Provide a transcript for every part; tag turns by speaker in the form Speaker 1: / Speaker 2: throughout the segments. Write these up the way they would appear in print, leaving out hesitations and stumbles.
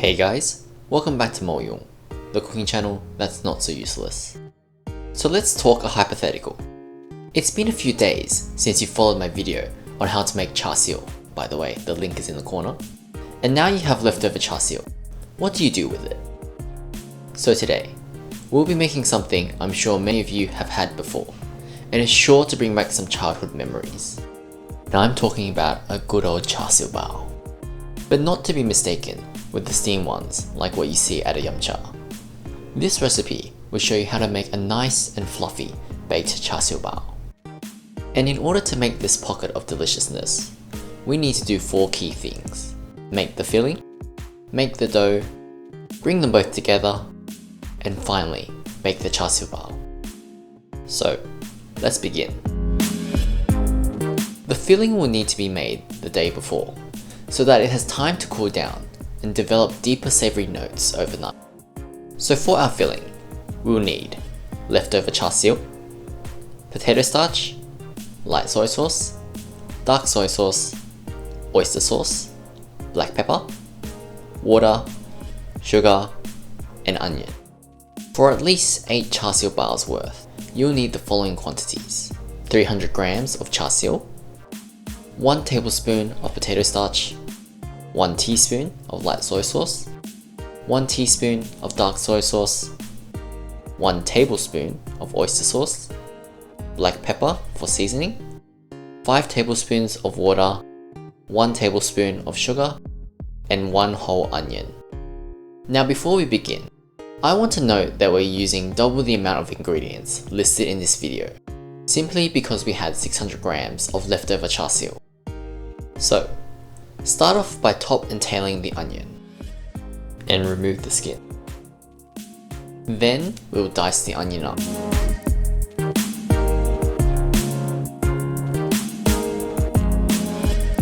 Speaker 1: Hey guys, welcome back to 𝗏𝐸, the cooking channel that's not so useless. So let's talk a hypothetical. It's been a few days since you followed my video on how to make char siu. By the way, the link is in the corner. And now you have leftover char siu. What do you do with it? So today, we'll be making something I'm sure many of you have had before, and is sure to bring back some childhood memories. Now I'm talking about a good old char siu bao. But not to be mistaken with the steamed ones like what you see at a yum cha. This recipe will show you how to make a nice and fluffy baked char siu bao. And in order to make this pocket of deliciousness, we need to do 4 key things. Make the filling, make the dough, bring them both together, and finally, make the char siu bao. So, let's begin. The filling will need to be made the day before, so that it has time to cool down and develop deeper savory notes overnight. So for our filling, we will need leftover char siu, potato starch, light soy sauce, dark soy sauce, oyster sauce, black pepper, water, sugar, and onion. For at least 8 char siu baos worth, you'll need the following quantities: 300 grams of char siu, 1 tablespoon of potato starch, 1 teaspoon of light soy sauce, 1 teaspoon of dark soy sauce, 1 tablespoon of oyster sauce, black pepper for seasoning, 5 tablespoons of water, 1 tablespoon of sugar, and 1 whole onion. Now before we begin, I want to note that we're using double the amount of ingredients listed in this video, simply because we had 600 grams of leftover char siu. So, start off by top and tailing the onion, and remove the skin. Then, we'll dice the onion up.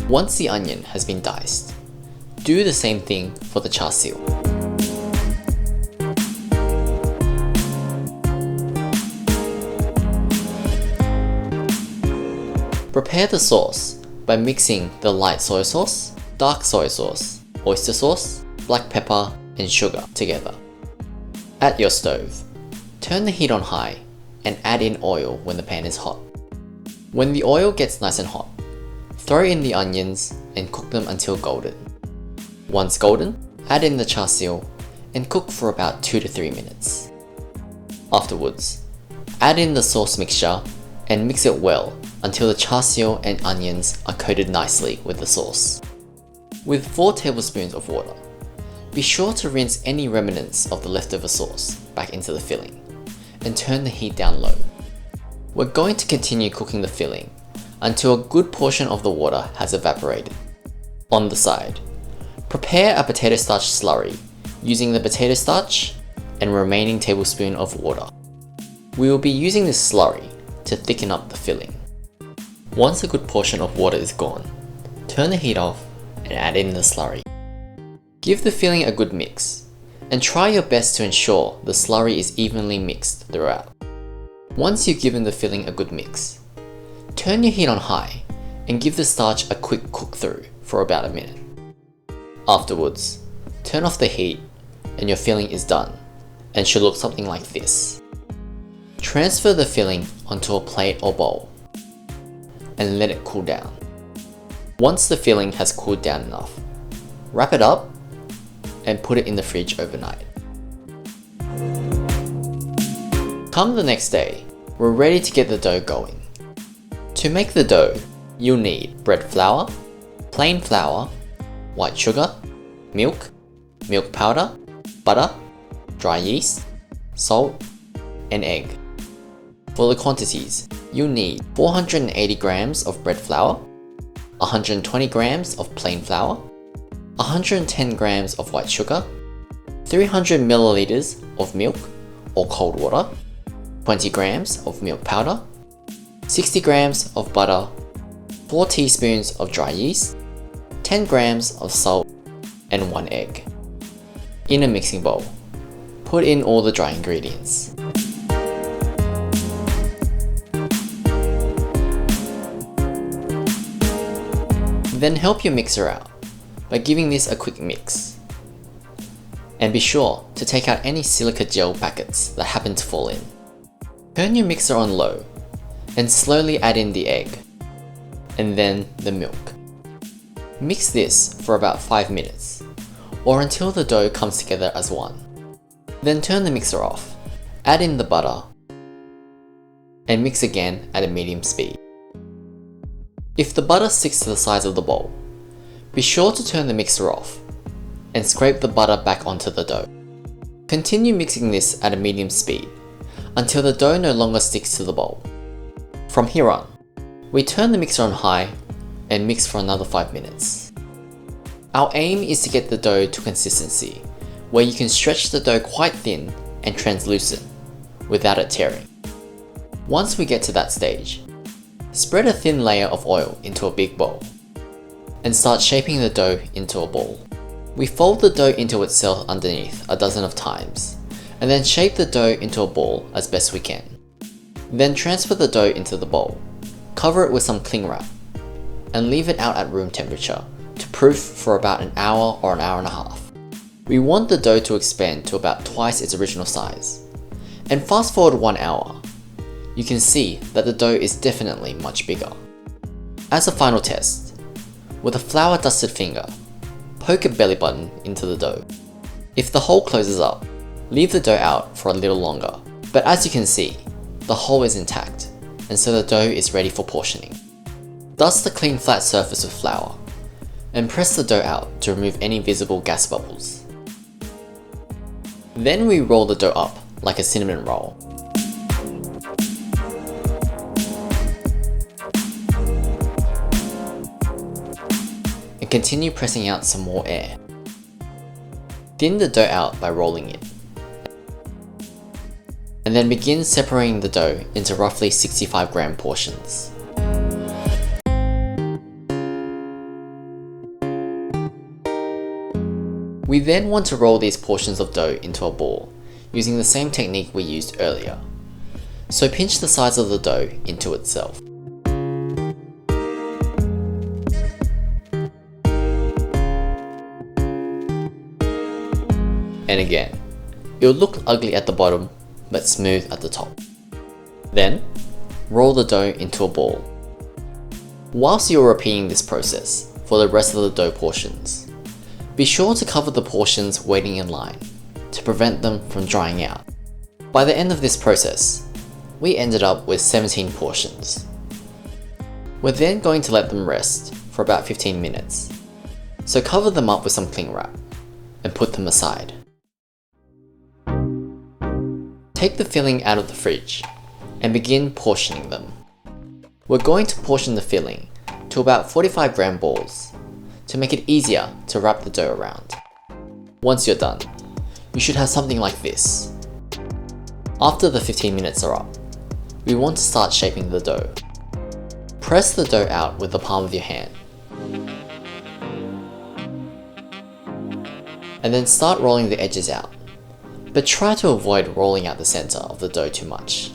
Speaker 1: Once the onion has been diced, do the same thing for the char siu. Prepare the sauce by mixing the light soy sauce, dark soy sauce, oyster sauce, black pepper, and sugar together. At your stove, turn the heat on high and add in oil when the pan is hot. When the oil gets nice and hot, throw in the onions and cook them until golden. Once golden, add in the char siu and cook for about 2 to 3 minutes. Afterwards, add in the sauce mixture and mix it well until the char siu and onions are coated nicely with the sauce. With 4 tablespoons of water, be sure to rinse any remnants of the leftover sauce back into the filling and turn the heat down low. We're going to continue cooking the filling until a good portion of the water has evaporated. On the side, prepare a potato starch slurry using the potato starch and remaining tablespoon of water. We will be using this slurry to thicken up the filling. Once a good portion of water is gone, turn the heat off and add in the slurry. Give the filling a good mix, and try your best to ensure the slurry is evenly mixed throughout. Once you've given the filling a good mix, turn your heat on high and give the starch a quick cook through for about a minute. Afterwards, turn off the heat and your filling is done and should look something like this. Transfer the filling onto a plate or bowl and let it cool down. Once the filling has cooled down enough, wrap it up and put it in the fridge overnight. Come the next day, we're ready to get the dough going. To make the dough, you'll need bread flour, plain flour, white sugar, milk, milk powder, butter, dry yeast, salt, and egg. For the quantities, you'll need 480 grams of bread flour, 120 grams of plain flour, 110 grams of white sugar, 300 milliliters of milk or cold water, 20 grams of milk powder, 60 grams of butter, 4 teaspoons of dry yeast, 10 grams of salt, and 1 egg. In a mixing bowl, put in all the dry ingredients. Then help your mixer out by giving this a quick mix. And be sure to take out any silica gel packets that happen to fall in. Turn your mixer on low and slowly add in the egg and then the milk. Mix this for about 5 minutes or until the dough comes together as one. Then turn the mixer off, add in the butter and mix again at a medium speed. If the butter sticks to the sides of the bowl, be sure to turn the mixer off and scrape the butter back onto the dough. Continue mixing this at a medium speed until the dough no longer sticks to the bowl. From here on, we turn the mixer on high and mix for another 5 minutes. Our aim is to get the dough to consistency where you can stretch the dough quite thin and translucent without it tearing. Once we get to that stage, spread a thin layer of oil into a big bowl and start shaping the dough into a ball. We fold the dough into itself underneath a dozen of times and then shape the dough into a ball as best we can. Then transfer the dough into the bowl, cover it with some cling wrap and leave it out at room temperature to proof for about an hour or an hour and a half. We want the dough to expand to about twice its original size. And fast forward 1 hour, you can see that the dough is definitely much bigger. As a final test, with a flour dusted finger, poke a belly button into the dough. If the hole closes up, leave the dough out for a little longer. But as you can see, the hole is intact, and so the dough is ready for portioning. Dust the clean flat surface with flour, and press the dough out to remove any visible gas bubbles. Then we roll the dough up like a cinnamon roll. And continue pressing out some more air. Thin the dough out by rolling it. And then begin separating the dough into roughly 65-gram portions. We then want to roll these portions of dough into a ball using the same technique we used earlier. So pinch the sides of the dough into itself. And again, it'll look ugly at the bottom but smooth at the top. Then, roll the dough into a ball. Whilst you're repeating this process for the rest of the dough portions, be sure to cover the portions waiting in line to prevent them from drying out. By the end of this process, we ended up with 17 portions. We're then going to let them rest for about 15 minutes, so cover them up with some cling wrap and put them aside. Take the filling out of the fridge and begin portioning them. We're going to portion the filling to about 45-gram balls to make it easier to wrap the dough around. Once you're done, you should have something like this. After the 15 minutes are up, we want to start shaping the dough. Press the dough out with the palm of your hand. And then start rolling the edges out. But try to avoid rolling out the center of the dough too much.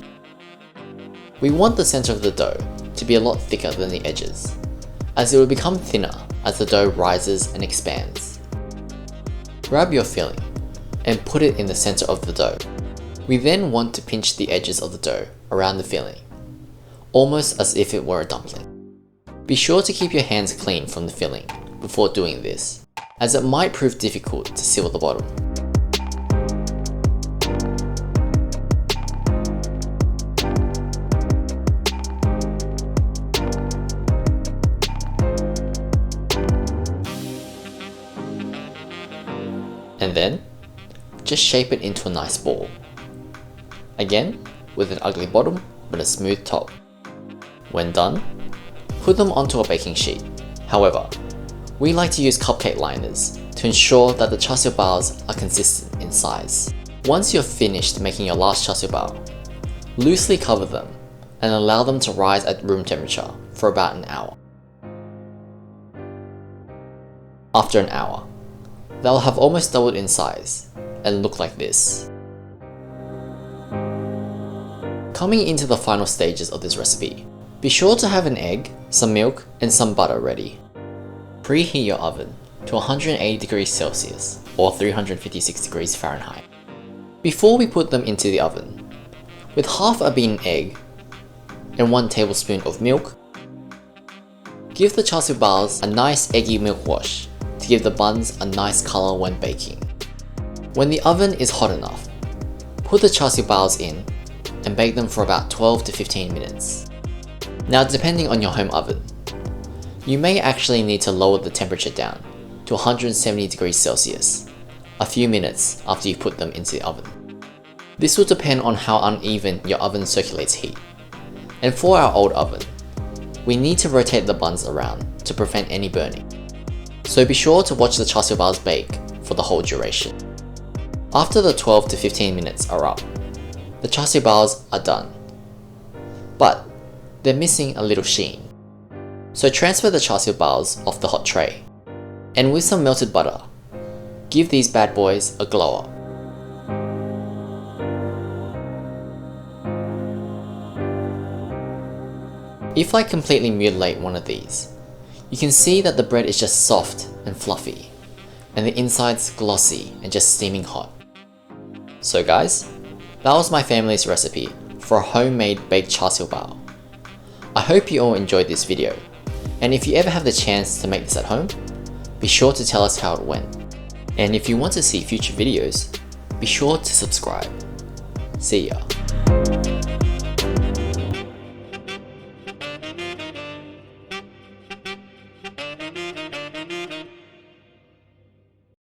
Speaker 1: We want the center of the dough to be a lot thicker than the edges, as it will become thinner as the dough rises and expands. Grab your filling and put it in the center of the dough. We then want to pinch the edges of the dough around the filling, almost as if it were a dumpling. Be sure to keep your hands clean from the filling before doing this, as it might prove difficult to seal the bottom. And then, just shape it into a nice ball. Again, with an ugly bottom but a smooth top. When done, put them onto a baking sheet. However, we like to use cupcake liners to ensure that the char siu baos are consistent in size. Once you're finished making your last char siu bao, loosely cover them and allow them to rise at room temperature for about an hour. After an hour, they'll have almost doubled in size and look like this. Coming into the final stages of this recipe, be sure to have an egg, some milk, and some butter ready. Preheat your oven to 180 degrees Celsius or 356 degrees Fahrenheit. Before we put them into the oven, with half a beaten egg and 1 tablespoon of milk, give the char siu baos a nice eggy milk wash to give the buns a nice color when baking. When the oven is hot enough, put the char siu baos in and bake them for about 12 to 15 minutes. Now, depending on your home oven, you may actually need to lower the temperature down to 170 degrees Celsius a few minutes after you put them into the oven. This will depend on how uneven your oven circulates heat. And for our old oven, we need to rotate the buns around to prevent any burning. So be sure to watch the char siu baos bake for the whole duration. After the 12 to 15 minutes are up, the char siu baos are done. But they're missing a little sheen. So transfer the char siu baos off the hot tray, and with some melted butter, give these bad boys a glow up. If I completely mutilate one of these, you can see that the bread is just soft and fluffy, and the inside's glossy and just steaming hot. So guys, that was my family's recipe for a homemade baked char siu bao. I hope you all enjoyed this video, and if you ever have the chance to make this at home, be sure to tell us how it went. And if you want to see future videos, be sure to subscribe. See ya.